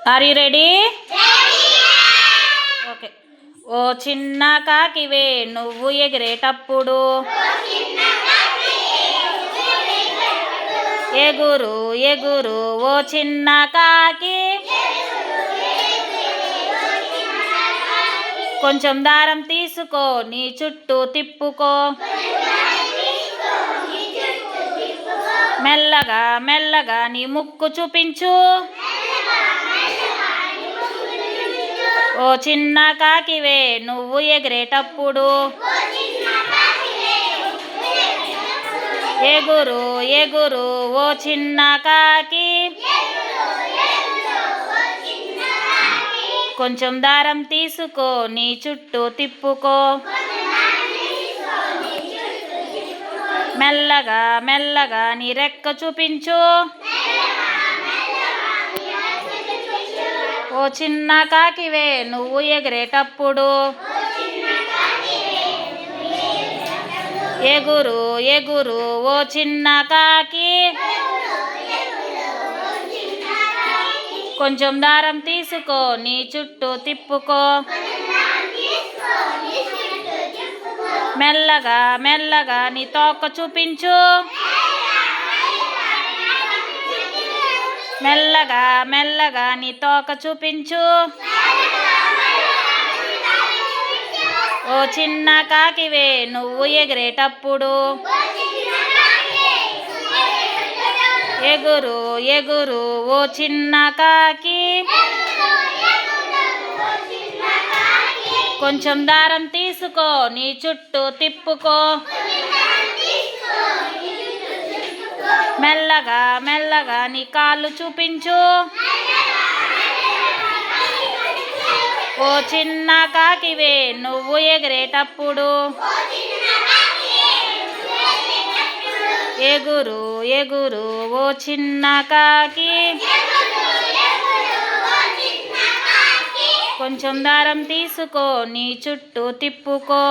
Are you ready? Okay. ఓ చిన్న కాకివే నువ్వు ఎగిరేటప్పుడు ఎగురు ఎగురు ఓ చిన్న కాకి, కొంచెం దారం తీసుకో నీ చుట్టూ తిప్పుకో, మెల్లగా మెల్లగా నీ ముక్కు చూపించు. ఓ చిన్న కాకివే నువ్వు ఎగిరేటప్పుడు ఎగురు ఎగురు ఓ చిన్న కాకి, కొంచెం దారం తీసుకో నీ చుట్టూ తిప్పుకో, మెల్లగా మెల్లగా నీ రెక్క చూపించు. ఓ చిన్న కాకివే నువ్వు ఎగిరేటప్పుడు ఎగురు ఎగురు ఓ చిన్న కాకి, కొంచెం దారం తీసుకో నీ చుట్టూ తిప్పుకో, మెల్లగా మెల్లగా నీ తోక చూపించు. మెల్లగా మెల్లగా నీ తోక చూపించు. ఓ చిన్న కాకివే నువ్వు ఎగిరేటప్పుడు ఎగురు ఎగురు ఓ చిన్న కాకి, కొంచెం దారం తీసుకో నీ చుట్టూ తిప్పుకో, మెల్లగా మెల్లగా నీ కాళ్ళు చూపించు. ఓ చిన్న కాకివే నువ్వు ఎగిరేటప్పుడు ఎగురు ఎగురు ఓ చిన్న కాకి, కొంచెం దారం తీసుకో నీ చుట్టూ తిప్పుకో.